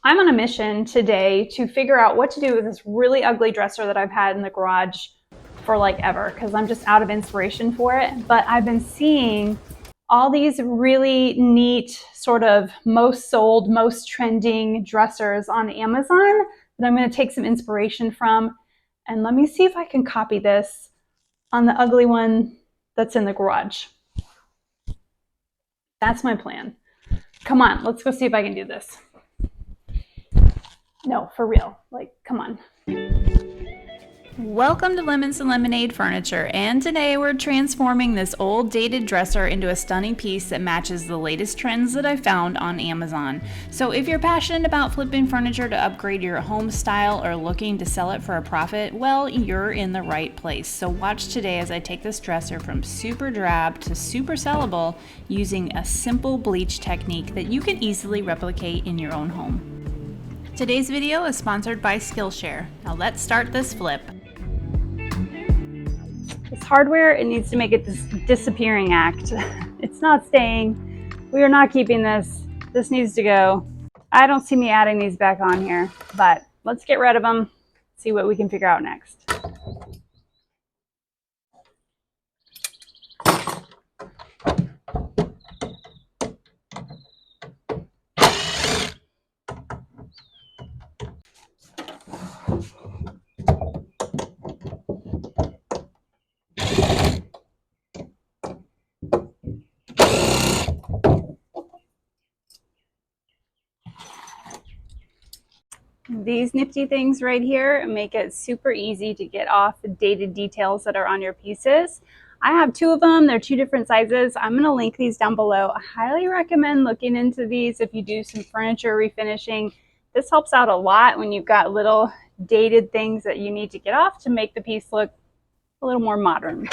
I'm on a mission today to figure out what to do with this really ugly dresser that I've had in the garage for like ever, because I'm just out of inspiration for it. But I've been seeing all these really neat sort of most sold, most trending dressers on Amazon that I'm going to take some inspiration from. And let me see if I can copy this on the ugly one that's in the garage. That's my plan. Come on, let's go see if I can do this. No, for real. Like, come on. Welcome to Lemons and Lemonade Furniture, and today we're transforming this old dated dresser into a stunning piece that matches the latest trends that I found on Amazon. So if you're passionate about flipping furniture to upgrade your home style or looking to sell it for a profit, well, you're in the right place. So watch today as I take this dresser from super drab to super sellable using a simple bleach technique that you can easily replicate in your own home. Today's video is sponsored by Skillshare. Now let's start this flip. This hardware, it needs to make it this disappearing act. It's not staying. We are not keeping this. This needs to go. I don't see me adding these back on here, but let's get rid of them, see what we can figure out next. These nifty things right here make it super easy to get off the dated details that are on your pieces. I have two of them. They're two different sizes. I'm going to link these down below. I highly recommend looking into these if you do some furniture refinishing. This helps out a lot when you've got little dated things that you need to get off to make the piece look a little more modern.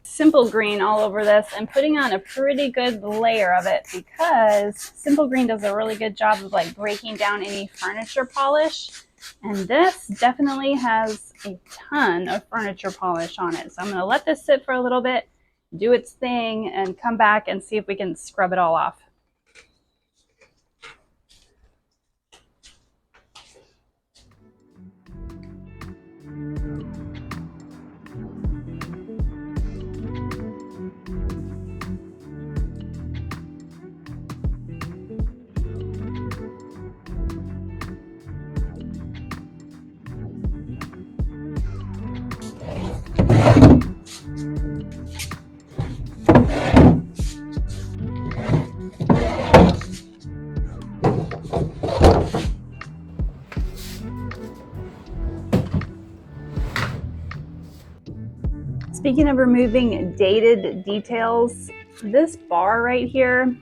Simple green all over this and putting on a pretty good layer of it, because simple green does a really good job of like breaking down any furniture polish, and this definitely has a ton of furniture polish on it. So I'm going to let this sit for a little bit, do its thing, and come back and see if we can scrub it all off. Speaking of removing dated details, this bar right here,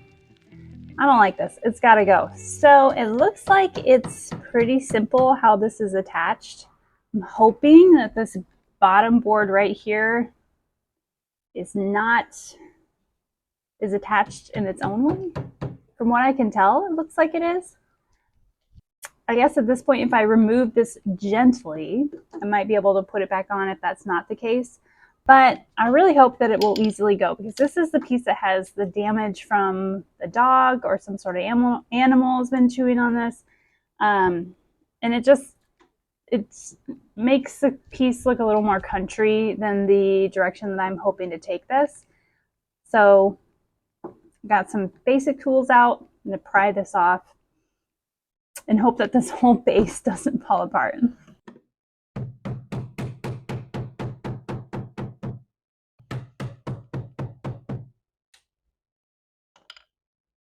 I don't like this. It's got to go. So it looks like it's pretty simple how this is attached. I'm hoping that this bottom board right here is attached in its own way. From what I can tell, it looks like it is. I guess at this point, if I remove this gently, I might be able to put it back on if that's not the case. But I really hope that it will easily go, because this is the piece that has the damage from the dog or some sort of animal has been chewing on this. And it makes the piece look a little more country than the direction that I'm hoping to take this. So got some basic tools out. I'm going to pry this off and hope that this whole base doesn't fall apart.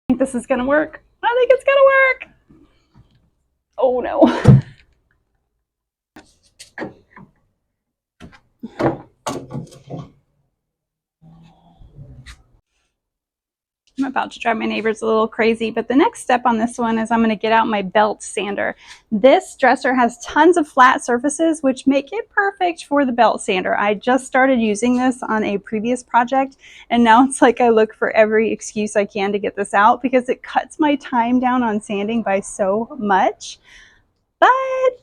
I think this is gonna work. I think it's gonna work. Oh no. I'm gonna about to drive my neighbors a little crazy, but the next step on this one is I'm going to get out my belt sander. This dresser has tons of flat surfaces, which make it perfect for the belt sander. I just started using this on a previous project, and now it's like I look for every excuse I can to get this out because it cuts my time down on sanding by so much. But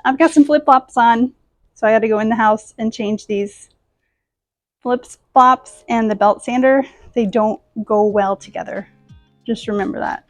I've got some flip-flops on, so I got to go in the house and change these. Flip-flops and the belt sander, they don't go well together. Just remember that.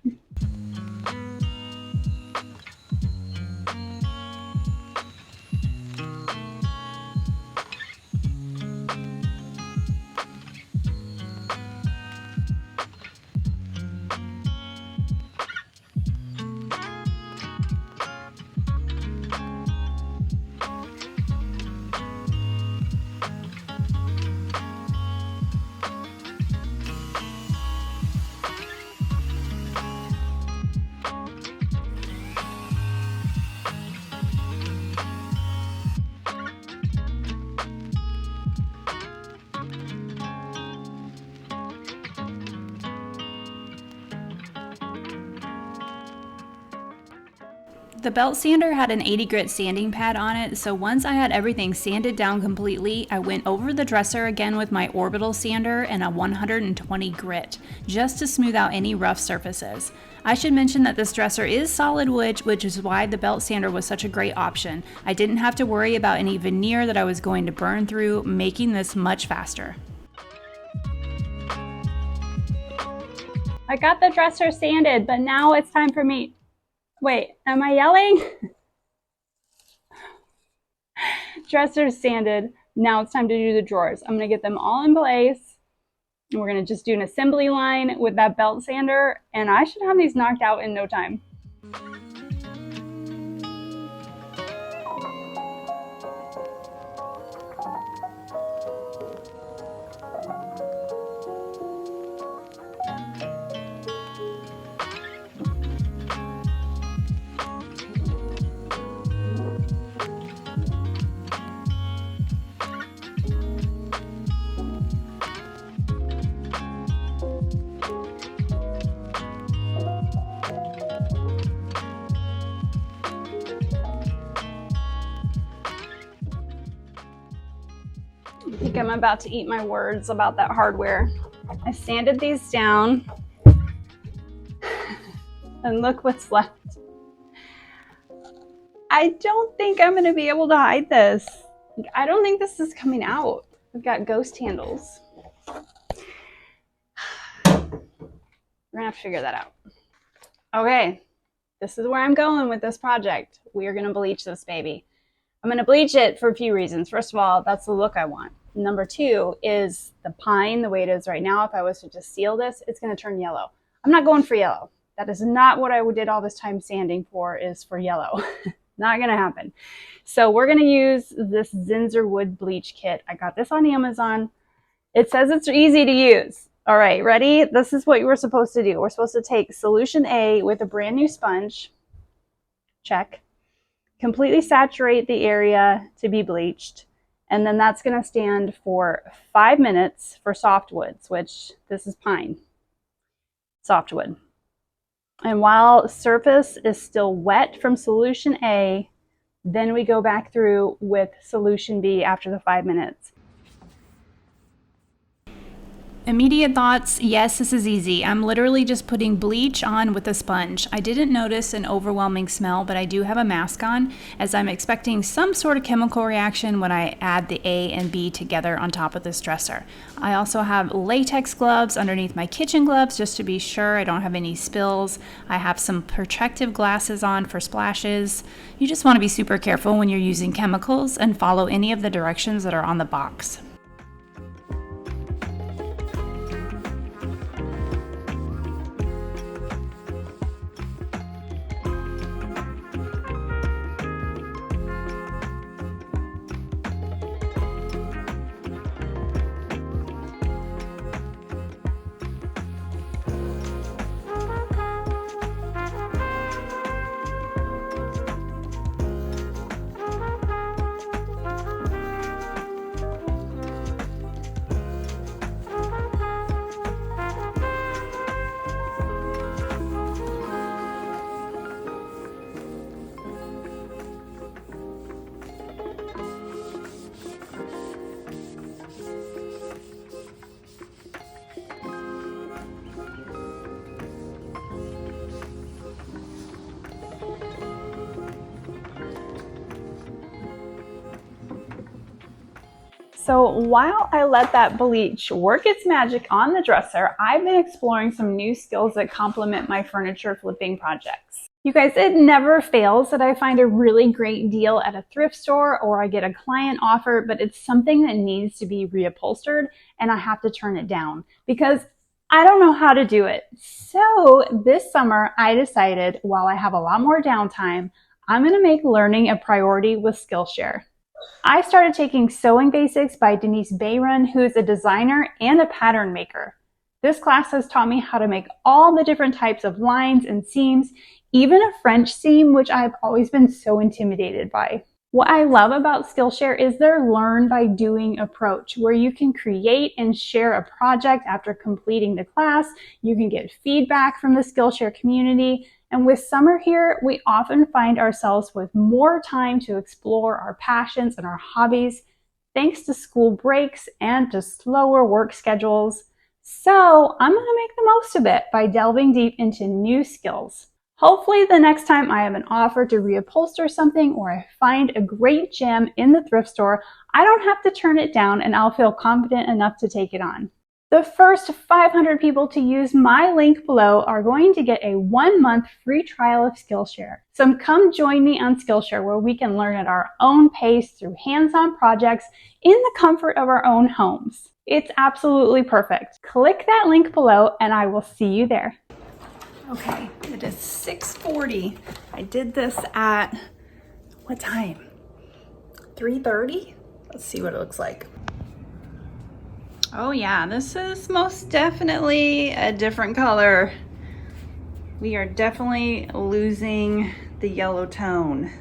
The belt sander had an 80 grit sanding pad on it, so once I had everything sanded down completely, I went over the dresser again with my orbital sander and a 120 grit, just to smooth out any rough surfaces. I should mention that this dresser is solid wood, which is why the belt sander was such a great option. I didn't have to worry about any veneer that I was going to burn through, making this much faster. I got the dresser sanded, but now it's time for me. Wait, am I yelling? Dresser's sanded. Now it's time to do the drawers. I'm going to get them all in place. And we're going to just do an assembly line with that belt sander, and I should have these knocked out in no time. I think I'm about to eat my words about that hardware. I sanded these down and look what's left. I don't think I'm going to be able to hide this. I don't think this is coming out. We've got ghost handles. We're going to have to figure that out. Okay, this is where I'm going with this project. We are going to bleach this baby. I'm going to bleach it for a few reasons. First of all, that's the look I want. Number two is the pine, the way it is right now. If I was to just seal this, it's going to turn yellow. I'm not going for yellow. That is not what I did all this time sanding for, is for yellow. Not going to happen. So we're going to use this Zinsser wood bleach kit. I got this on Amazon. It says it's easy to use. All right, ready? This is what we're supposed to do. We're supposed to take solution A with a brand new sponge. Check. Completely saturate the area to be bleached. And then that's going to stand for 5 minutes for softwoods, which this is pine, softwood. And while surface is still wet from solution A, then we go back through with solution B after the 5 minutes. Immediate thoughts, yes, this is easy. I'm literally just putting bleach on with a sponge. I didn't notice an overwhelming smell, but I do have a mask on as I'm expecting some sort of chemical reaction when I add the A and B together on top of this dresser. I also have latex gloves underneath my kitchen gloves just to be sure I don't have any spills. I have some protective glasses on for splashes. You just want to be super careful when you're using chemicals and follow any of the directions that are on the box. So while I let that bleach work its magic on the dresser, I've been exploring some new skills that complement my furniture flipping projects. You guys, it never fails that I find a really great deal at a thrift store or I get a client offer, but it's something that needs to be reupholstered and I have to turn it down because I don't know how to do it. So this summer I decided, while I have a lot more downtime, I'm going to make learning a priority with Skillshare. I started taking Sewing Basics by Denise Bayron, who is a designer and a pattern maker. This class has taught me how to make all the different types of lines and seams, even a French seam, which I've always been so intimidated by. What I love about Skillshare is their learn by doing approach, where you can create and share a project after completing the class. You can get feedback from the Skillshare community. And with summer here, we often find ourselves with more time to explore our passions and our hobbies, thanks to school breaks and to slower work schedules. So I'm going to make the most of it by delving deep into new skills. Hopefully the next time I have an offer to reupholster something or I find a great gem in the thrift store, I don't have to turn it down and I'll feel confident enough to take it on. The first 500 people to use my link below are going to get a 1-month free trial of Skillshare. So come join me on Skillshare, where we can learn at our own pace through hands-on projects in the comfort of our own homes. It's absolutely perfect. Click that link below and I will see you there. Okay, it is 6:40. I did this at, what time? 3:30? Let's see what it looks like. Oh yeah, this is most definitely a different color. We are definitely losing the yellow tone.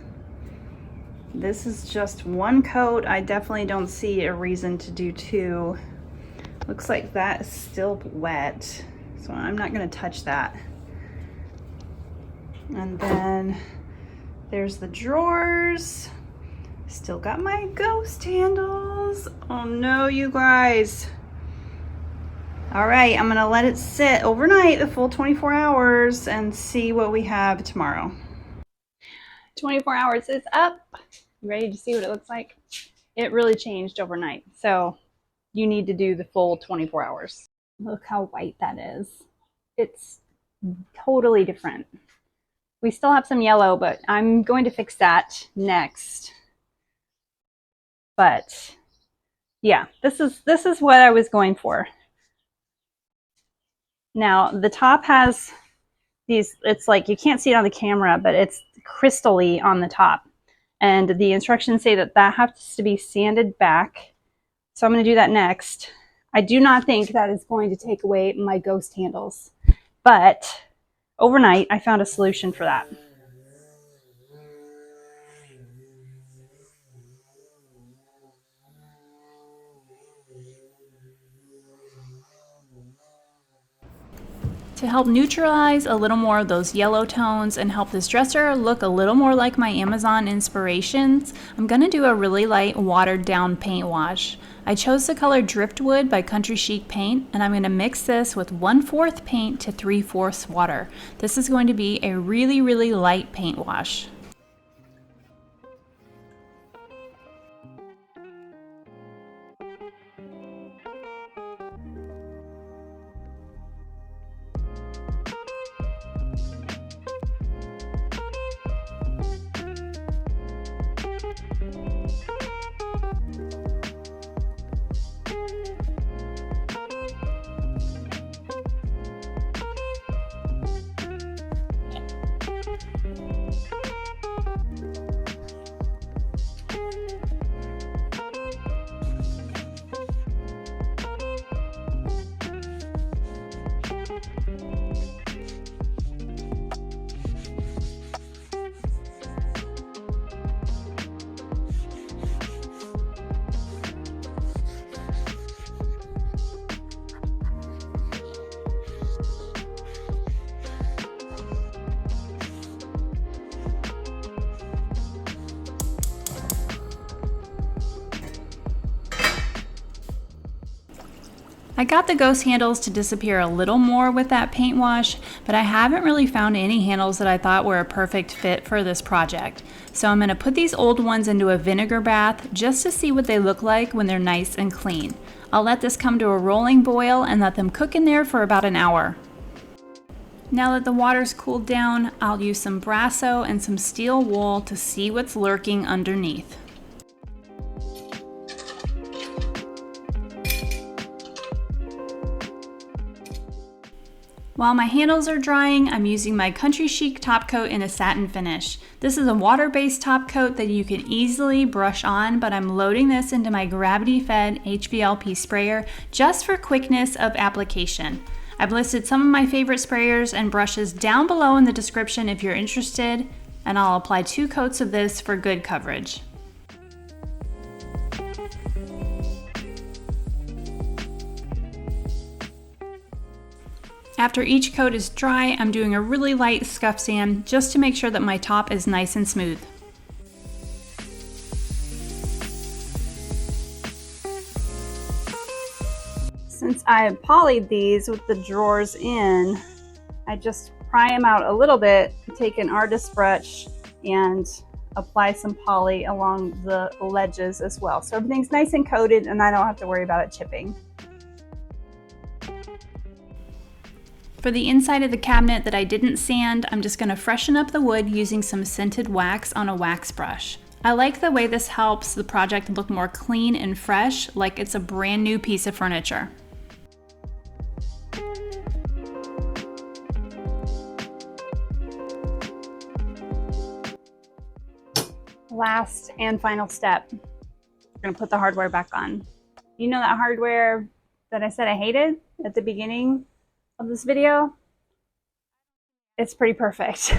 This is just one coat. I definitely don't see a reason to do two. Looks like that is still wet, so I'm not gonna touch that. And then there's the drawers. Still got my ghost handles. Oh no, you guys. All right, I'm gonna let it sit overnight, the full 24 hours, and see what we have tomorrow. 24 hours is up. You ready to see what it looks like? It really changed overnight, so you need to do the full 24 hours. Look how white that is. It's totally different. We still have some yellow, but I'm going to fix that next. But yeah, this is what I was going for. Now the top has these, it's like, you can't see it on the camera, but it's crystally on the top. And the instructions say that that has to be sanded back. So I'm going to do that next. I do not think that is going to take away my ghost handles, but overnight I found a solution for that. To help neutralize a little more of those yellow tones and help this dresser look a little more like my Amazon inspirations, I'm going to do a really light watered down paint wash. I chose the color Driftwood by Country Chic Paint, and I'm going to mix this with 1/4 paint to 3/4 water. This is going to be a really, really light paint wash. I got the ghost handles to disappear a little more with that paint wash, but I haven't really found any handles that I thought were a perfect fit for this project. So I'm going to put these old ones into a vinegar bath just to see what they look like when they're nice and clean. I'll let this come to a rolling boil and let them cook in there for about an hour. Now that the water's cooled down, I'll use some Brasso and some steel wool to see what's lurking underneath. While my handles are drying, I'm using my Country Chic top coat in a satin finish. This is a water-based top coat that you can easily brush on, but I'm loading this into my gravity-fed HVLP sprayer just for quickness of application. I've listed some of my favorite sprayers and brushes down below in the description if you're interested, and I'll apply 2 coats of this for good coverage. After each coat is dry, I'm doing a really light scuff sand just to make sure that my top is nice and smooth. Since I have polyed these with the drawers in, I just pry them out a little bit, take an artist brush and apply some poly along the ledges as well. So everything's nice and coated and I don't have to worry about it chipping. For the inside of the cabinet that I didn't sand, I'm just going to freshen up the wood using some scented wax on a wax brush. I like the way this helps the project look more clean and fresh, like it's a brand new piece of furniture. Last and final step, we're going to put the hardware back on. You know that hardware that I said I hated at the beginning of this video? It's pretty perfect.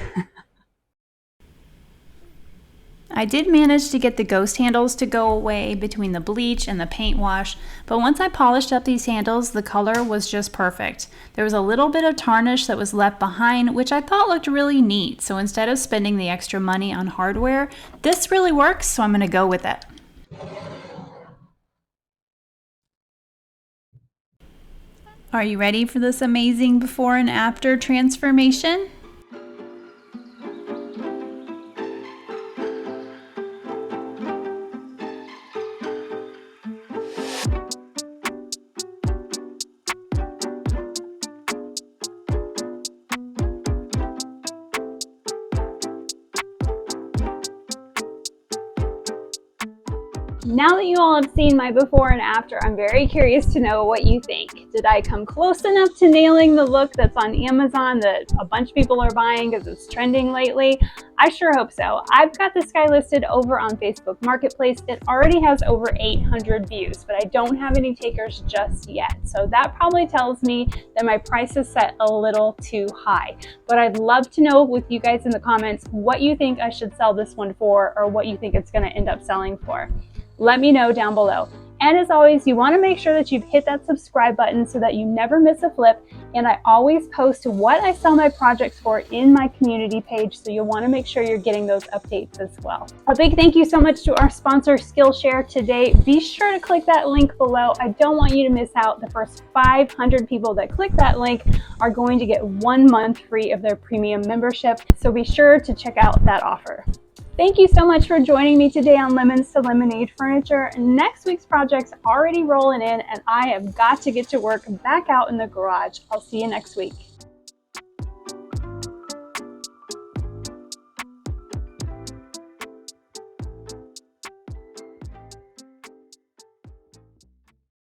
I did manage to get the ghost handles to go away between the bleach and the paint wash, but once I polished up these handles, the color was just perfect. There was a little bit of tarnish that was left behind, which I thought looked really neat, so instead of spending the extra money on hardware, this really works, so I'm going to go with it. Are you ready for this amazing before and after transformation? Now that you all have seen my before and after, I'm very curious to know what you think. Did I come close enough to nailing the look that's on Amazon that a bunch of people are buying because it's trending lately? I sure hope so. I've got this guy listed over on Facebook Marketplace. It already has over 800 views, but I don't have any takers just yet. So that probably tells me that my price is set a little too high. But I'd love to know with you guys in the comments what you think I should sell this one for, or what you think it's going to end up selling for. Let me know down below. And as always, you want to make sure that you've hit that subscribe button so that you never miss a flip. And I always post what I sell my projects for in my community page, so you'll want to make sure you're getting those updates as well. A big thank you so much to our sponsor, Skillshare today. Be sure to click that link below. I don't want you to miss out. The first 500 people that click that link are going to get 1 month free of their premium membership. So be sure to check out that offer. Thank you so much for joining me today on Lemons to Lemonade Furniture. Next week's project's already rolling in and I have got to get to work back out in the garage. I'll see you next week.